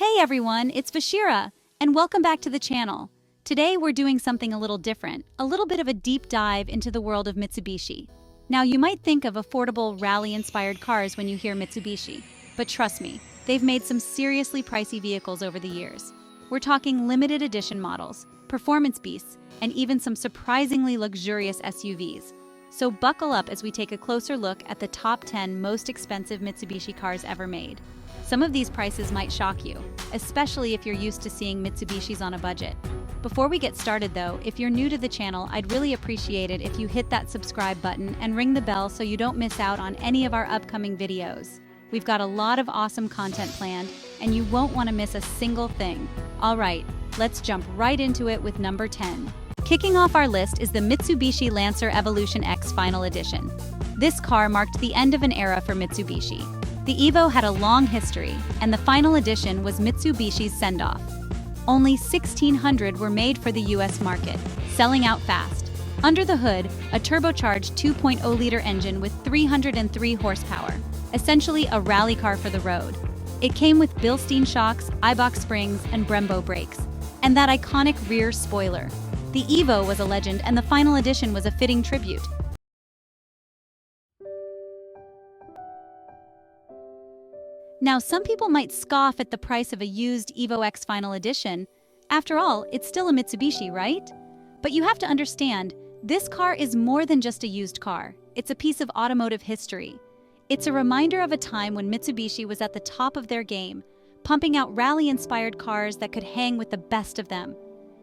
Hey everyone, it's Vashira, and welcome back to the channel. Today we're doing something a little different, a little bit of a deep dive into the world of Mitsubishi. Now you might think of affordable rally-inspired cars when you hear Mitsubishi, but trust me, they've made some seriously pricey vehicles over the years. We're talking limited edition models, performance beasts, and even some surprisingly luxurious SUVs. So buckle up as we take a closer look at the top 10 most expensive Mitsubishi cars ever made. Some of these prices might shock you, especially if you're used to seeing Mitsubishis on a budget. Before we get started though, if you're new to the channel, I'd really appreciate it if you hit that subscribe button and ring the bell so you don't miss out on any of our upcoming videos. We've got a lot of awesome content planned, and you won't want to miss a single thing. Alright, let's jump right into it with number 10. Kicking off our list is the Mitsubishi Lancer Evolution X Final Edition. This car marked the end of an era for Mitsubishi. The Evo had a long history, and the final edition was Mitsubishi's send-off. Only 1,600 were made for the US market, selling out fast. Under the hood, a turbocharged 2.0-liter engine with 303 horsepower, essentially a rally car for the road. It came with Bilstein shocks, Eibach springs, and Brembo brakes, and that iconic rear spoiler. The Evo was a legend, and the final edition was a fitting tribute. Now, some people might scoff at the price of a used Evo X Final Edition. After all, it's still a Mitsubishi, right? But you have to understand, this car is more than just a used car. It's a piece of automotive history. It's a reminder of a time when Mitsubishi was at the top of their game, pumping out rally-inspired cars that could hang with the best of them.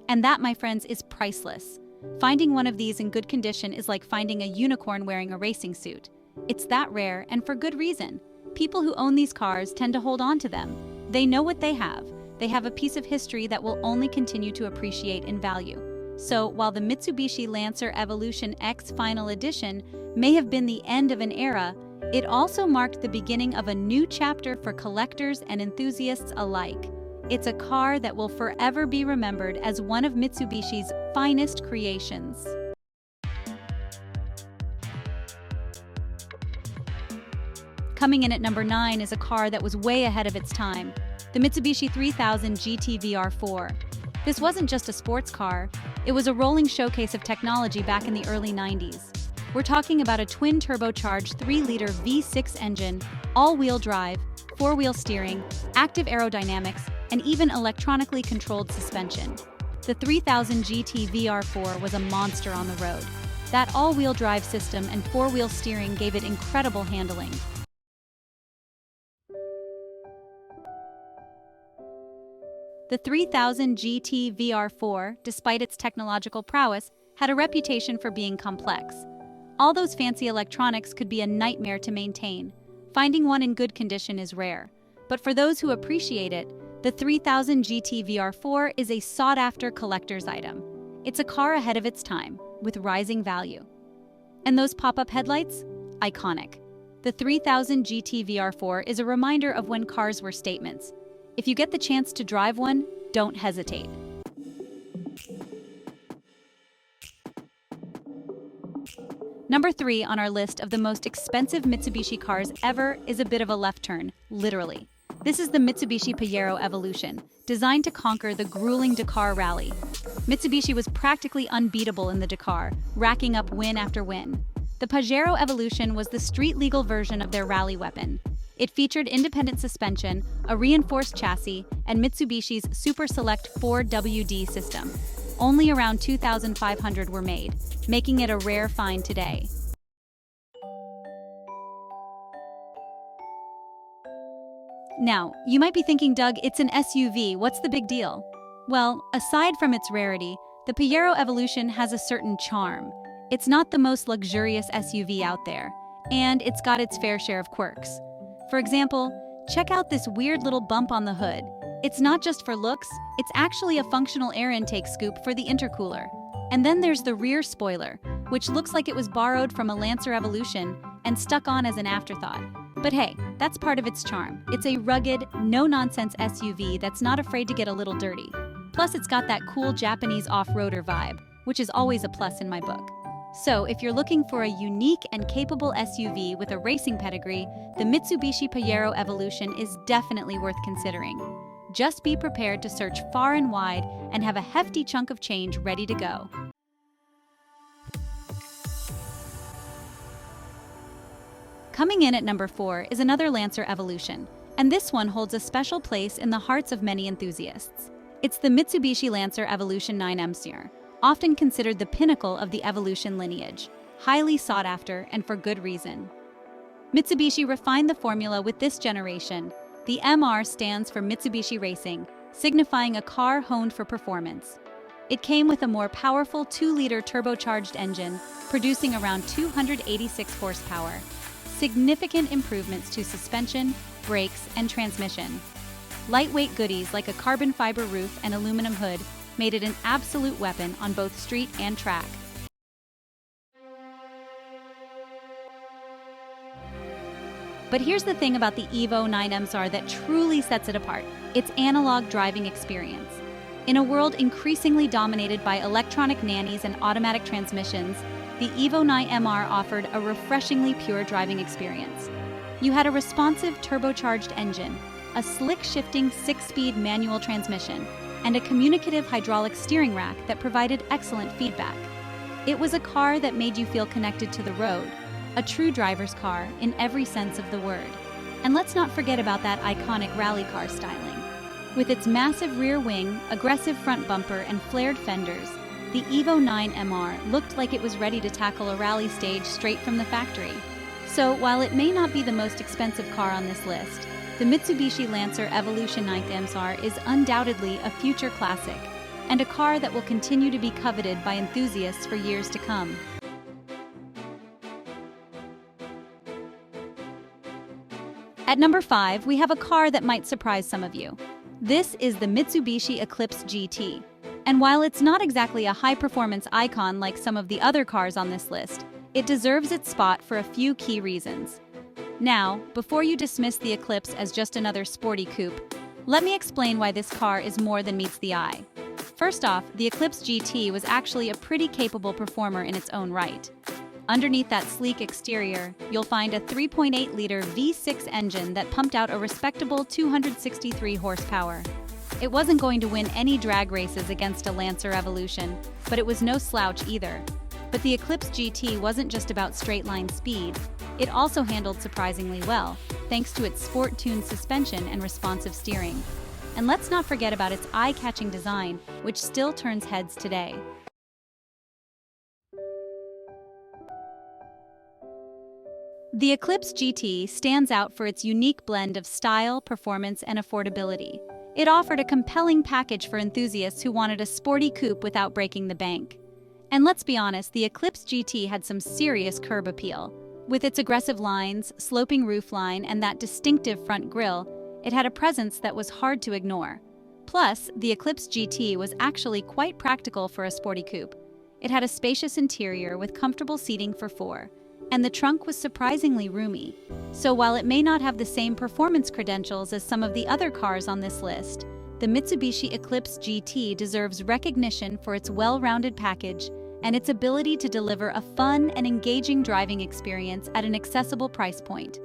And that, my friends, is priceless. Finding one of these in good condition is like finding a unicorn wearing a racing suit. It's that rare, and for good reason. People who own these cars tend to hold on to them. They know what they have. They have a piece of history that will only continue to appreciate in value. So, while the Mitsubishi Lancer Evolution X Final Edition may have been the end of an era, it also marked the beginning of a new chapter for collectors and enthusiasts alike. It's a car that will forever be remembered as one of Mitsubishi's finest creations. Coming in at number 9 is a car that was way ahead of its time, the Mitsubishi 3000 GT VR4. This wasn't just a sports car, it was a rolling showcase of technology back in the early 90s. We're talking about a twin-turbocharged 3-liter V6 engine, all-wheel drive, 4-wheel steering, active aerodynamics, and even electronically controlled suspension. The 3000 GT VR4 was a monster on the road. That all-wheel drive system and 4-wheel steering gave it incredible handling. The 3000 GT VR4, despite its technological prowess, had a reputation for being complex. All those fancy electronics could be a nightmare to maintain. Finding one in good condition is rare. But for those who appreciate it, the 3000 GT VR4 is a sought-after collector's item. It's a car ahead of its time, with rising value. And those pop-up headlights? Iconic. The 3000 GT VR4 is a reminder of when cars were statements. If you get the chance to drive one, don't hesitate. Number 3 on our list of the most expensive Mitsubishi cars ever is a bit of a left turn, literally. This is the Mitsubishi Pajero Evolution, designed to conquer the grueling Dakar Rally. Mitsubishi was practically unbeatable in the Dakar, racking up win after win. The Pajero Evolution was the street-legal version of their rally weapon. It featured independent suspension, a reinforced chassis, and Mitsubishi's Super Select 4WD system. Only around 2,500 were made, making it a rare find today. Now, you might be thinking, Doug, it's an SUV, what's the big deal? Well, aside from its rarity, the Pajero Evolution has a certain charm. It's not the most luxurious SUV out there, and it's got its fair share of quirks. For example, check out this weird little bump on the hood. It's not just for looks, it's actually a functional air intake scoop for the intercooler. And then there's the rear spoiler, which looks like it was borrowed from a Lancer Evolution and stuck on as an afterthought. But hey, that's part of its charm. It's a rugged, no-nonsense SUV that's not afraid to get a little dirty. Plus, it's got that cool Japanese off-roader vibe, which is always a plus in my book. So, if you're looking for a unique and capable SUV with a racing pedigree, the Mitsubishi Pajero Evolution is definitely worth considering. Just be prepared to search far and wide and have a hefty chunk of change ready to go. Coming in at number 4 is another Lancer Evolution, and this one holds a special place in the hearts of many enthusiasts. It's the Mitsubishi Lancer Evolution 9M series, often considered the pinnacle of the Evolution lineage, highly sought after and for good reason. Mitsubishi refined the formula with this generation. The MR stands for Mitsubishi Racing, signifying a car honed for performance. It came with a more powerful 2-liter turbocharged engine, producing around 286 horsepower. Significant improvements to suspension, brakes, and transmission. Lightweight goodies like a carbon fiber roof and aluminum hood made it an absolute weapon on both street and track. But here's the thing about the Evo 9M SAR that truly sets it apart: its analog driving experience. In a world increasingly dominated by electronic nannies and automatic transmissions, the Evo 9MR offered a refreshingly pure driving experience. You had a responsive turbocharged engine, a slick shifting 6-speed manual transmission, and a communicative hydraulic steering rack that provided excellent feedback. It was a car that made you feel connected to the road, a true driver's car in every sense of the word. And let's not forget about that iconic rally car styling. With its massive rear wing, aggressive front bumper, and flared fenders, the Evo 9MR looked like it was ready to tackle a rally stage straight from the factory. So, while it may not be the most expensive car on this list, the Mitsubishi Lancer Evolution 9M SAR is undoubtedly a future classic, and a car that will continue to be coveted by enthusiasts for years to come. At number 5, we have a car that might surprise some of you. This is the Mitsubishi Eclipse GT. And while it's not exactly a high-performance icon like some of the other cars on this list, it deserves its spot for a few key reasons. Now, before you dismiss the Eclipse as just another sporty coupe, let me explain why this car is more than meets the eye. First off, the Eclipse GT was actually a pretty capable performer in its own right. Underneath that sleek exterior, you'll find a 3.8-liter V6 engine that pumped out a respectable 263 horsepower. It wasn't going to win any drag races against a Lancer Evolution, but it was no slouch either. But the Eclipse GT wasn't just about straight-line speed. It also handled surprisingly well, thanks to its sport-tuned suspension and responsive steering. And let's not forget about its eye-catching design, which still turns heads today. The Eclipse GT stands out for its unique blend of style, performance, and affordability. It offered a compelling package for enthusiasts who wanted a sporty coupe without breaking the bank. And let's be honest, the Eclipse GT had some serious curb appeal. With its aggressive lines, sloping roofline, and that distinctive front grille, it had a presence that was hard to ignore. Plus, the Eclipse GT was actually quite practical for a sporty coupe. It had a spacious interior with comfortable seating for 4, and the trunk was surprisingly roomy. So while it may not have the same performance credentials as some of the other cars on this list, the Mitsubishi Eclipse GT deserves recognition for its well-rounded package and its ability to deliver a fun and engaging driving experience at an accessible price point.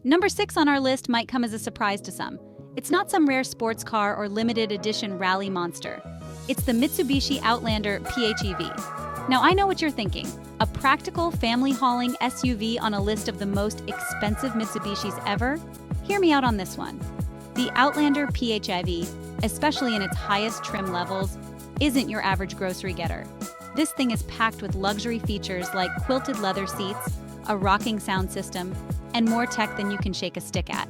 Number 6 on our list might come as a surprise to some. It's not some rare sports car or limited edition rally monster. It's the Mitsubishi Outlander PHEV. Now I know what you're thinking, a practical family-hauling SUV on a list of the most expensive Mitsubishis ever? Hear me out on this one. The Outlander PHEV, especially in its highest trim levels, isn't your average grocery getter. This thing is packed with luxury features like quilted leather seats, a rocking sound system, and more tech than you can shake a stick at.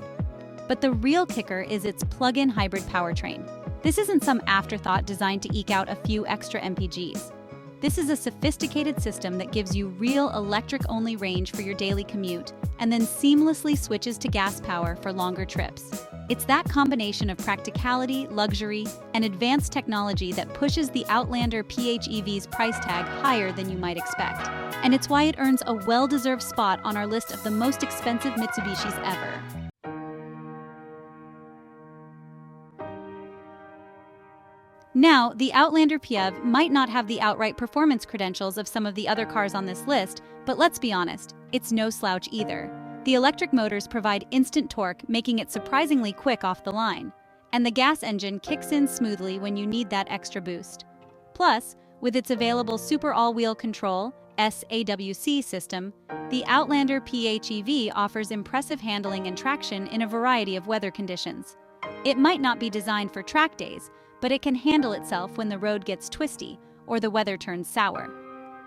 But the real kicker is its plug-in hybrid powertrain. This isn't some afterthought designed to eke out a few extra mpgs. This is a sophisticated system that gives you real electric-only range for your daily commute and then seamlessly switches to gas power for longer trips. It's that combination of practicality, luxury, and advanced technology that pushes the Outlander PHEV's price tag higher than you might expect. And it's why it earns a well-deserved spot on our list of the most expensive Mitsubishis ever. Now, the Outlander PHEV might not have the outright performance credentials of some of the other cars on this list, but let's be honest, it's no slouch either. The electric motors provide instant torque, making it surprisingly quick off the line. And the gas engine kicks in smoothly when you need that extra boost. Plus, with its available Super All-Wheel Control (SAWC) system, the Outlander PHEV offers impressive handling and traction in a variety of weather conditions. It might not be designed for track days, but it can handle itself when the road gets twisty or the weather turns sour.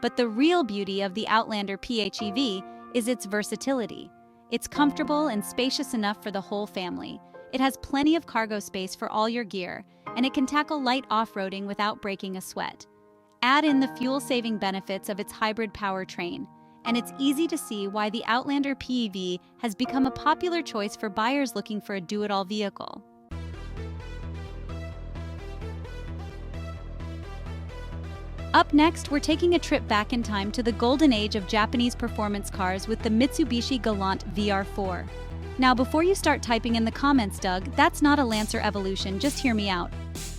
But the real beauty of the Outlander PHEV is its versatility. It's comfortable and spacious enough for the whole family. It has plenty of cargo space for all your gear, and it can tackle light off-roading without breaking a sweat. Add in the fuel-saving benefits of its hybrid powertrain, and it's easy to see why the Outlander PHEV has become a popular choice for buyers looking for a do-it-all vehicle. Up next, we're taking a trip back in time to the golden age of Japanese performance cars with the Mitsubishi Galant VR4. Now, before you start typing in the comments, Doug, that's not a Lancer Evolution, just hear me out.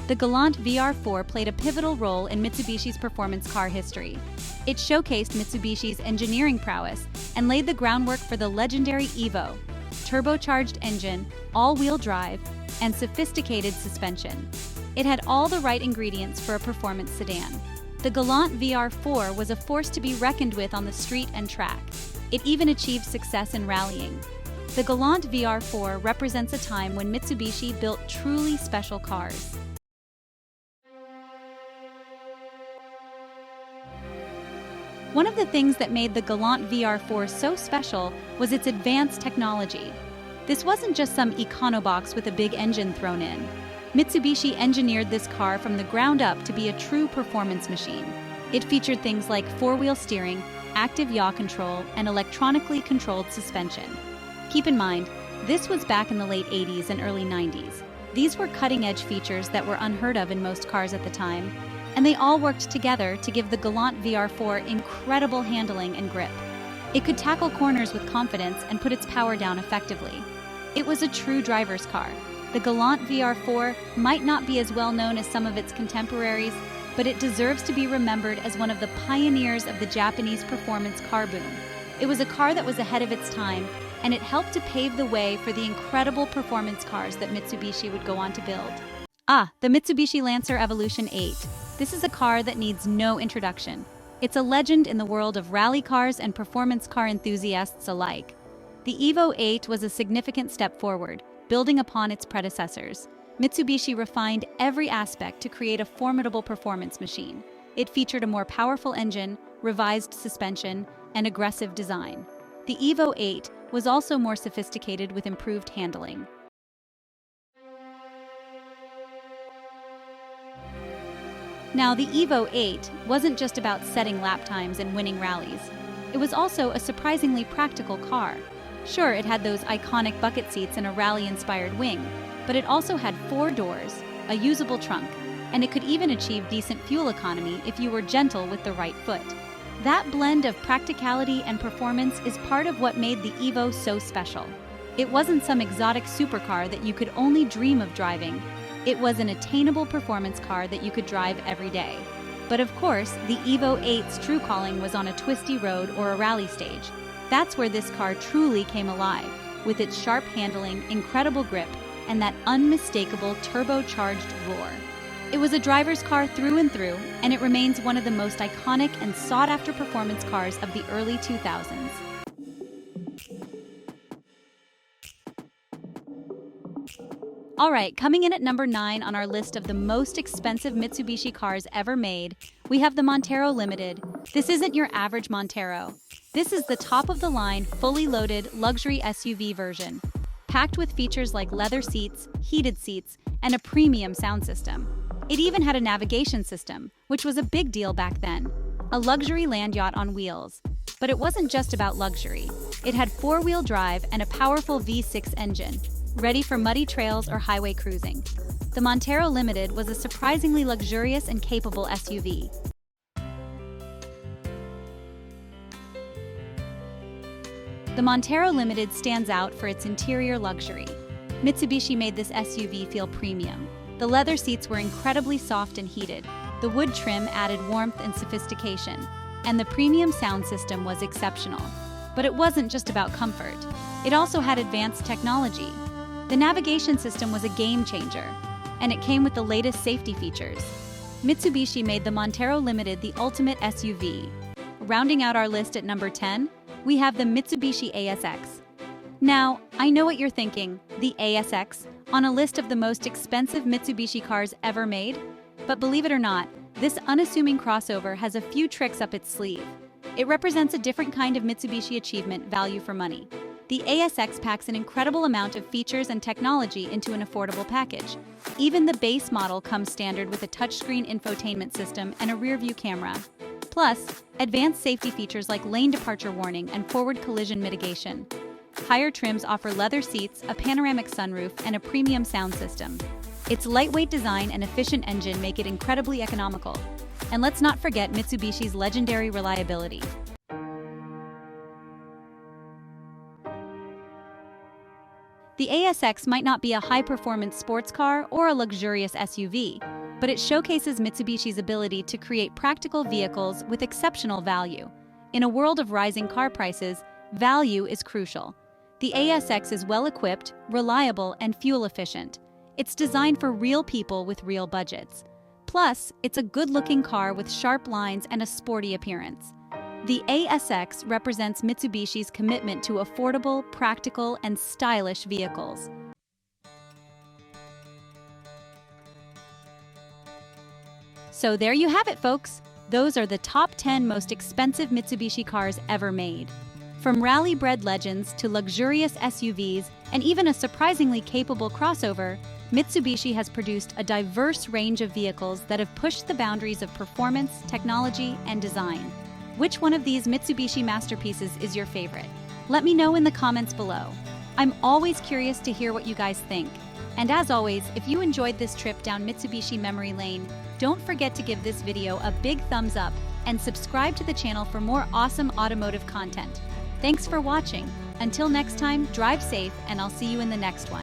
The Galant VR4 played a pivotal role in Mitsubishi's performance car history. It showcased Mitsubishi's engineering prowess and laid the groundwork for the legendary Evo, turbocharged engine, all-wheel drive, and sophisticated suspension. It had all the right ingredients for a performance sedan. The Galant VR4 was a force to be reckoned with on the street and track. It even achieved success in rallying. The Galant VR4 represents a time when Mitsubishi built truly special cars. One of the things that made the Galant VR4 so special was its advanced technology. This wasn't just some econobox with a big engine thrown in. Mitsubishi engineered this car from the ground up to be a true performance machine. It featured things like four-wheel steering, active yaw control, and electronically controlled suspension. Keep in mind, this was back in the late 80s and early 90s. These were cutting-edge features that were unheard of in most cars at the time, and they all worked together to give the Galant VR4 incredible handling and grip. It could tackle corners with confidence and put its power down effectively. It was a true driver's car. The Galant VR4 might not be as well known as some of its contemporaries, but it deserves to be remembered as one of the pioneers of the Japanese performance car boom. It was a car that was ahead of its time, and it helped to pave the way for the incredible performance cars that Mitsubishi would go on to build. The Mitsubishi Lancer Evolution 8. This is a car that needs no introduction. It's a legend in the world of rally cars and performance car enthusiasts alike. The Evo 8 was a significant step forward, building upon its predecessors. Mitsubishi refined every aspect to create a formidable performance machine. It featured a more powerful engine, revised suspension, and aggressive design. The Evo 8 was also more sophisticated with improved handling. Now, the Evo 8 wasn't just about setting lap times and winning rallies. It was also a surprisingly practical car. Sure, it had those iconic bucket seats and a rally-inspired wing, but it also had 4 doors, a usable trunk, and it could even achieve decent fuel economy if you were gentle with the right foot. That blend of practicality and performance is part of what made the Evo so special. It wasn't some exotic supercar that you could only dream of driving. It was an attainable performance car that you could drive every day. But of course, the Evo 8's true calling was on a twisty road or a rally stage. That's where this car truly came alive, with its sharp handling, incredible grip, and that unmistakable turbocharged roar. It was a driver's car through and through, and it remains one of the most iconic and sought-after performance cars of the early 2000s. All right, coming in at number 9 on our list of the most expensive Mitsubishi cars ever made, we have the Montero Limited. This isn't your average Montero. This is the top-of-the-line, fully loaded luxury SUV version, packed with features like leather seats, heated seats, and a premium sound system. It even had a navigation system, which was a big deal back then. A luxury land yacht on wheels. But it wasn't just about luxury. It had 4-wheel drive and a powerful V6 engine, ready for muddy trails or highway cruising. The Montero Limited was a surprisingly luxurious and capable SUV. The Montero Limited stands out for its interior luxury. Mitsubishi made this SUV feel premium. The leather seats were incredibly soft and heated. The wood trim added warmth and sophistication, and the premium sound system was exceptional. But it wasn't just about comfort. It also had advanced technology. The navigation system was a game changer, and it came with the latest safety features. Mitsubishi made the Montero Limited the ultimate SUV. Rounding out our list at number 10, we have the Mitsubishi ASX. Now, I know what you're thinking, the ASX, on a list of the most expensive Mitsubishi cars ever made? But believe it or not, this unassuming crossover has a few tricks up its sleeve. It represents a different kind of Mitsubishi achievement value for money. The ASX packs an incredible amount of features and technology into an affordable package. Even the base model comes standard with a touchscreen infotainment system and a rear-view camera. Plus, advanced safety features like lane departure warning and forward collision mitigation. Higher trims offer leather seats, a panoramic sunroof, and a premium sound system. Its lightweight design and efficient engine make it incredibly economical. And let's not forget Mitsubishi's legendary reliability. The ASX might not be a high-performance sports car or a luxurious SUV, but it showcases Mitsubishi's ability to create practical vehicles with exceptional value. In a world of rising car prices, value is crucial. The ASX is well-equipped, reliable, and fuel-efficient. It's designed for real people with real budgets. Plus, it's a good-looking car with sharp lines and a sporty appearance. The ASX represents Mitsubishi's commitment to affordable, practical, and stylish vehicles. So there you have it, folks. Those are the top 10 most expensive Mitsubishi cars ever made. From rally-bred legends to luxurious SUVs and even a surprisingly capable crossover, Mitsubishi has produced a diverse range of vehicles that have pushed the boundaries of performance, technology, and design. Which one of these Mitsubishi masterpieces is your favorite? Let me know in the comments below. I'm always curious to hear what you guys think. And as always, if you enjoyed this trip down Mitsubishi memory lane, don't forget to give this video a big thumbs up and subscribe to the channel for more awesome automotive content. Thanks for watching. Until next time, drive safe, and I'll see you in the next one.